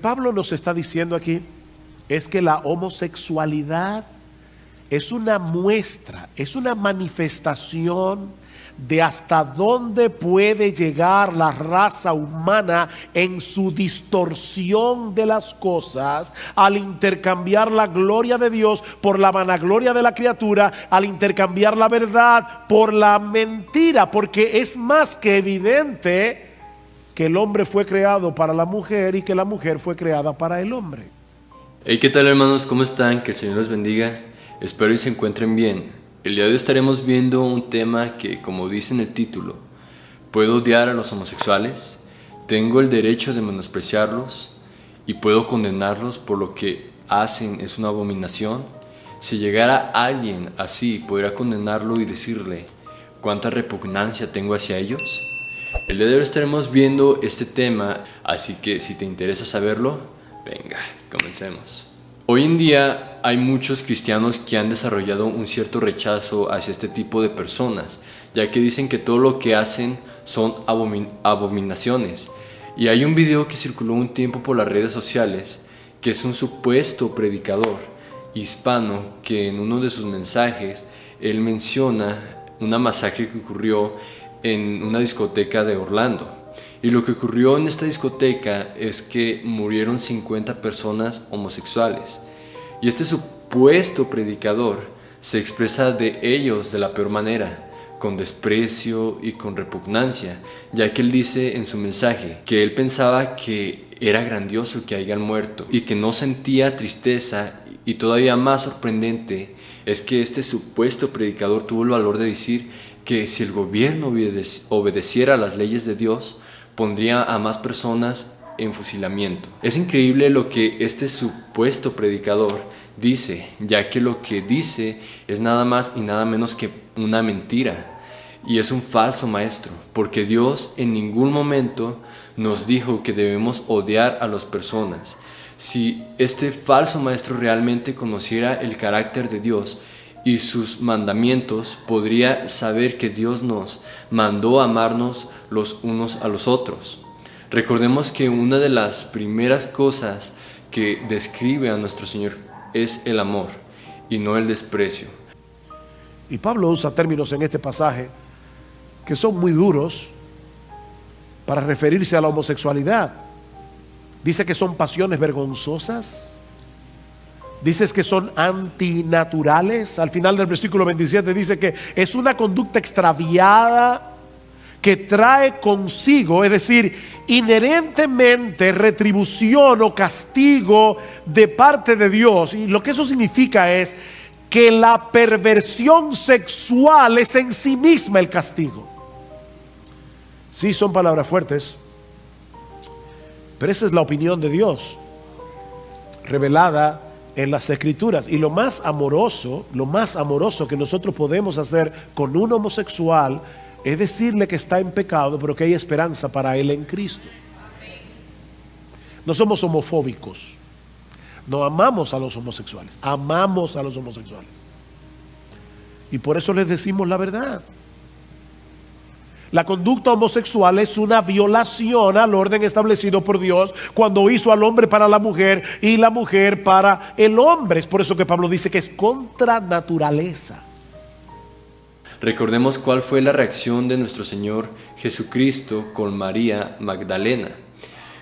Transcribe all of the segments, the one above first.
Pablo nos está diciendo aquí es que la homosexualidad es una muestra, es una manifestación de hasta dónde puede llegar la raza humana en su distorsión de las cosas, al intercambiar la gloria de Dios por la vanagloria de la criatura, al intercambiar la verdad por la mentira, porque es más que evidente que el hombre fue creado para la mujer y que la mujer fue creada para el hombre. Hey, ¿qué tal, hermanos? ¿Cómo están? Que el Señor los bendiga. Espero y se encuentren bien. El día de hoy estaremos viendo un tema que, como dice en el título, puedo odiar a los homosexuales, tengo el derecho de menospreciarlos y puedo condenarlos por lo que hacen es una abominación. Si llegara alguien así, ¿podría condenarlo y decirle cuánta repugnancia tengo hacia ellos? El día de hoy estaremos viendo este tema, así que si te interesa saberlo, venga, comencemos. Hoy en día hay muchos cristianos que han desarrollado un cierto rechazo hacia este tipo de personas, ya que dicen que todo lo que hacen son abominaciones. Y hay un video que circuló un tiempo por las redes sociales, que es un supuesto predicador hispano que en uno de sus mensajes, él menciona una masacre que ocurrió en una discoteca de Orlando. Y lo que ocurrió en esta discoteca es que murieron 50 personas homosexuales. Y este supuesto predicador se expresa de ellos de la peor manera, con desprecio y con repugnancia, ya que él dice en su mensaje que él pensaba que era grandioso que hayan muerto y que no sentía tristeza, y todavía más sorprendente es que este supuesto predicador tuvo el valor de decir que si el gobierno obedeciera las leyes de Dios, pondría a más personas en fusilamiento. Es increíble lo que este supuesto predicador dice, ya que lo que dice es nada más y nada menos que una mentira. Y es un falso maestro, porque Dios en ningún momento nos dijo que debemos odiar a las personas. Si este falso maestro realmente conociera el carácter de Dios y sus mandamientos, podría saber que Dios nos mandó a amarnos los unos a los otros. Recordemos que una de las primeras cosas que describe a nuestro Señor es el amor y no el desprecio. Y Pablo usa términos en este pasaje que son muy duros para referirse a la homosexualidad. Dice que son pasiones vergonzosas. Dices que son antinaturales. Al final del versículo 27 dice que es una conducta extraviada que trae consigo, es decir, inherentemente retribución o castigo de parte de Dios. Y lo que eso significa es que la perversión sexual es en sí misma el castigo. Sí, son palabras fuertes, pero esa es la opinión de Dios revelada en las Escrituras. Y lo más amoroso que nosotros podemos hacer con un homosexual es decirle que está en pecado, pero que hay esperanza para él en Cristo. No somos homofóbicos, no amamos a los homosexuales, amamos a los homosexuales. Y por eso les decimos la verdad. La conducta homosexual es una violación al orden establecido por Dios cuando hizo al hombre para la mujer y la mujer para el hombre. Es por eso que Pablo dice que es contra naturaleza. Recordemos cuál fue la reacción de nuestro Señor Jesucristo con María Magdalena.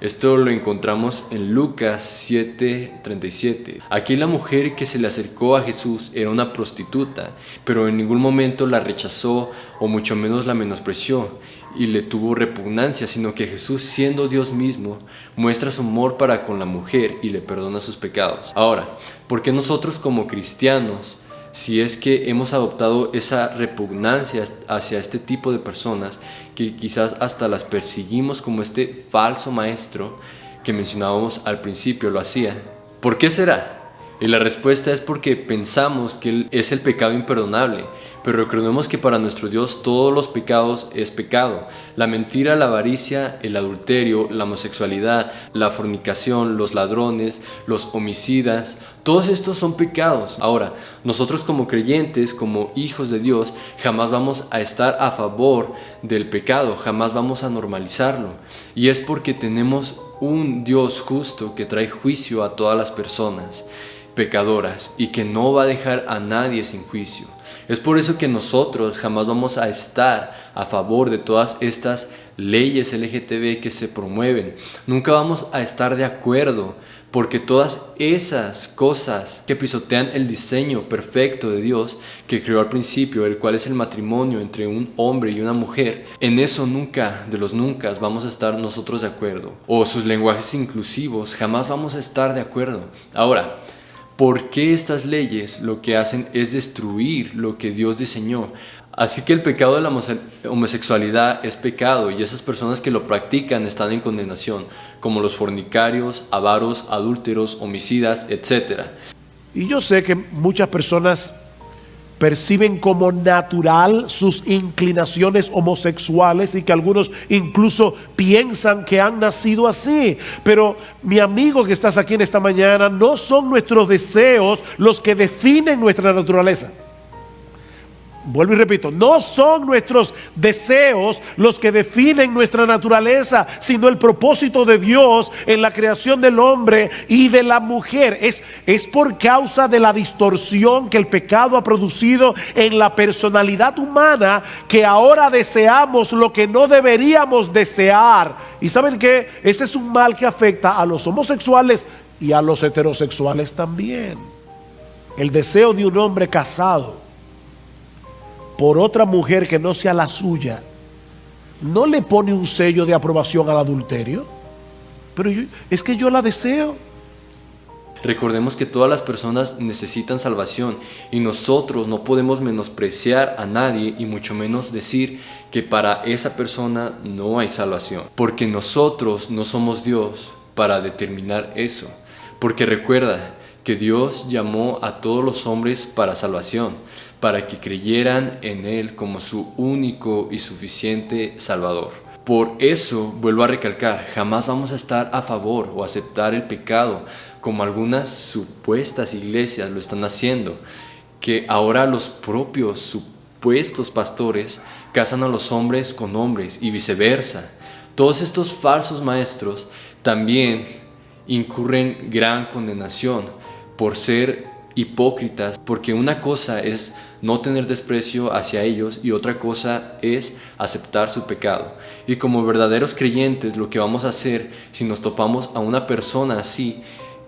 Esto lo encontramos en Lucas 7:37. Aquí la mujer que se le acercó a Jesús era una prostituta, pero en ningún momento la rechazó o mucho menos la menospreció y le tuvo repugnancia, sino que Jesús, siendo Dios mismo, muestra su amor para con la mujer y le perdona sus pecados. Ahora, ¿por qué nosotros como cristianos, si es que hemos adoptado esa repugnancia hacia este tipo de personas, que quizás hasta las perseguimos como este falso maestro que mencionábamos al principio lo hacía? ¿Por qué será? Y la respuesta es porque pensamos que es el pecado imperdonable, pero recordemos que para nuestro Dios todos los pecados es pecado. La mentira, la avaricia, el adulterio, la homosexualidad, la fornicación, los ladrones, los homicidas, todos estos son pecados. Ahora, nosotros como creyentes, como hijos de Dios, jamás vamos a estar a favor del pecado, jamás vamos a normalizarlo. Y es porque tenemos un Dios justo que trae juicio a todas las personas pecadoras y que no va a dejar a nadie sin juicio. Es por eso que nosotros jamás vamos a estar a favor de todas estas leyes LGTB que se promueven. Nunca vamos a estar de acuerdo, porque todas esas cosas que pisotean el diseño perfecto de Dios que creó al principio, el cual es el matrimonio entre un hombre y una mujer, en eso nunca de los nunca vamos a estar nosotros de acuerdo. O sus lenguajes inclusivos, jamás vamos a estar de acuerdo. Ahora, ¿por qué estas leyes lo que hacen es destruir lo que Dios diseñó? Así que el pecado de la homosexualidad es pecado y esas personas que lo practican están en condenación, como los fornicarios, avaros, adúlteros, homicidas, etc. Y yo sé que muchas personas perciben como natural sus inclinaciones homosexuales y que algunos incluso piensan que han nacido así. Pero mi amigo que estás aquí en esta mañana, no son nuestros deseos los que definen nuestra naturaleza. Vuelvo y repito, no son nuestros deseos los que definen nuestra naturaleza, sino el propósito de Dios en la creación del hombre y de la mujer. Es por causa de la distorsión que el pecado ha producido en la personalidad humana que ahora deseamos lo que no deberíamos desear. ¿Y saben qué? Ese es un mal que afecta a los homosexuales y a los heterosexuales también. El deseo de un hombre casado por otra mujer que no sea la suya no le pone un sello de aprobación al adulterio. Pero es que yo la deseo. Recordemos que todas las personas necesitan salvación y nosotros no podemos menospreciar a nadie y mucho menos decir que para esa persona no hay salvación, porque nosotros no somos Dios para determinar eso. Porque recuerda que Dios llamó a todos los hombres para salvación, para que creyeran en Él como su único y suficiente Salvador. Por eso, vuelvo a recalcar, jamás vamos a estar a favor o aceptar el pecado, como algunas supuestas iglesias lo están haciendo, que ahora los propios supuestos pastores casan a los hombres con hombres y viceversa. Todos estos falsos maestros también incurren gran condenación por ser hipócritas, porque una cosa es no tener desprecio hacia ellos y otra cosa es aceptar su pecado. Y como verdaderos creyentes, lo que vamos a hacer si nos topamos a una persona así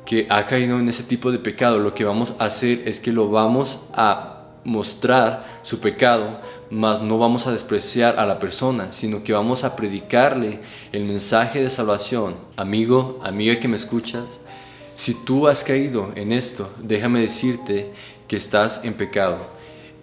que ha caído en ese tipo de pecado, lo que vamos a hacer es que lo vamos a mostrar su pecado, mas no vamos a despreciar a la persona, sino que vamos a predicarle el mensaje de salvación. Amigo, amiga que me escuchas, si tú has caído en esto, déjame decirte que estás en pecado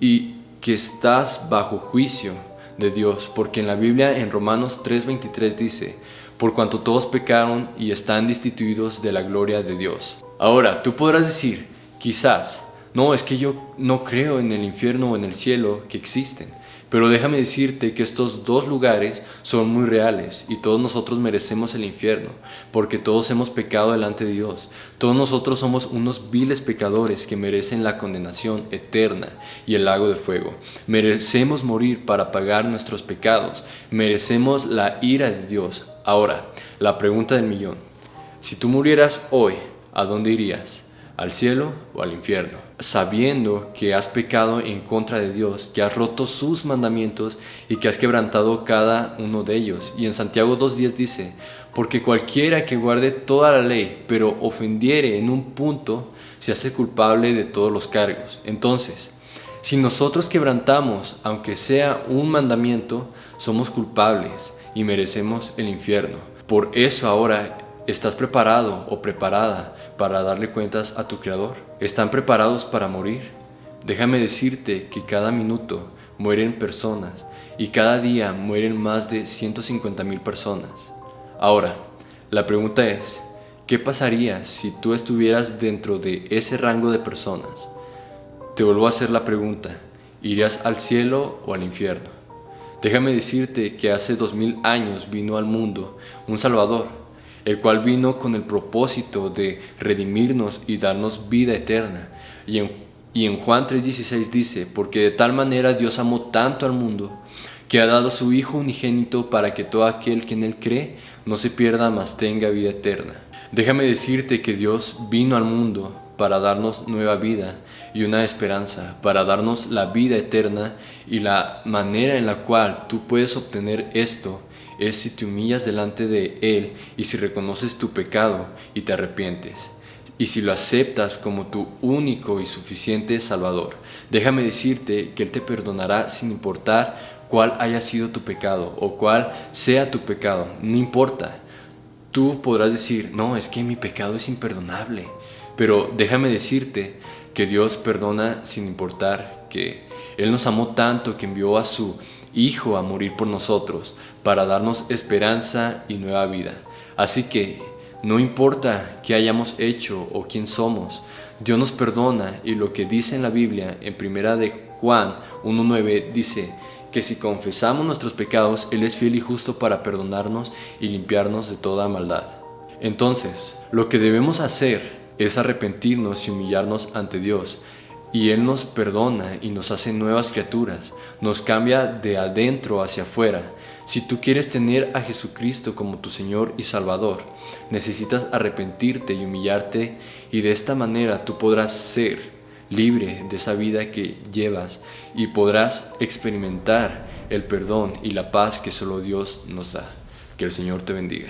y que estás bajo juicio de Dios, porque en la Biblia en Romanos 3:23 dice: por cuanto todos pecaron y están destituidos de la gloria de Dios. Ahora, tú podrás decir, quizás, no, es que yo no creo en el infierno o en el cielo que existen. Pero déjame decirte que estos dos lugares son muy reales y todos nosotros merecemos el infierno, porque todos hemos pecado delante de Dios. Todos nosotros somos unos viles pecadores que merecen la condenación eterna y el lago de fuego. Merecemos morir para pagar nuestros pecados. Merecemos la ira de Dios. Ahora, la pregunta del millón: si tú murieras hoy, ¿a dónde irías? ¿Al cielo o al infierno? Sabiendo que has pecado en contra de Dios, que has roto sus mandamientos y que has quebrantado cada uno de ellos. Y en Santiago 2:10 dice: porque cualquiera que guarde toda la ley, pero ofendiere en un punto, se hace culpable de todos los cargos. Entonces, si nosotros quebrantamos, aunque sea un mandamiento, somos culpables y merecemos el infierno. Por eso ahora, ¿estás preparado o preparada para darle cuentas a tu Creador? ¿Están preparados para morir? Déjame decirte que cada minuto mueren personas y cada día mueren más de 150,000 personas. Ahora, la pregunta es, ¿qué pasaría si tú estuvieras dentro de ese rango de personas? Te vuelvo a hacer la pregunta, ¿irías al cielo o al infierno? Déjame decirte que hace 2000 años vino al mundo un Salvador, el cual vino con el propósito de redimirnos y darnos vida eterna. Y en Juan 3:16 dice: porque de tal manera Dios amó tanto al mundo, que ha dado a su Hijo unigénito para que todo aquel que en Él cree no se pierda, mas tenga vida eterna. Déjame decirte que Dios vino al mundo para darnos nueva vida y una esperanza, para darnos la vida eterna, y la manera en la cual tú puedes obtener esto es si te humillas delante de Él y si reconoces tu pecado y te arrepientes, y si lo aceptas como tu único y suficiente Salvador. Déjame decirte que Él te perdonará sin importar cuál haya sido tu pecado o cuál sea tu pecado, no importa. Tú podrás decir, no, es que mi pecado es imperdonable, pero déjame decirte que Dios perdona sin importar, que Él nos amó tanto que envió a su Hijo a morir por nosotros para darnos esperanza y nueva vida. Así que no importa qué hayamos hecho o quién somos, Dios nos perdona, y lo que dice en la Biblia en 1 de Juan 1:9 dice que si confesamos nuestros pecados, Él es fiel y justo para perdonarnos y limpiarnos de toda maldad. Entonces, lo que debemos hacer es arrepentirnos y humillarnos ante Dios, y Él nos perdona y nos hace nuevas criaturas, nos cambia de adentro hacia afuera. Si tú quieres tener a Jesucristo como tu Señor y Salvador, necesitas arrepentirte y humillarte, y de esta manera tú podrás ser libre de esa vida que llevas y podrás experimentar el perdón y la paz que solo Dios nos da. Que el Señor te bendiga.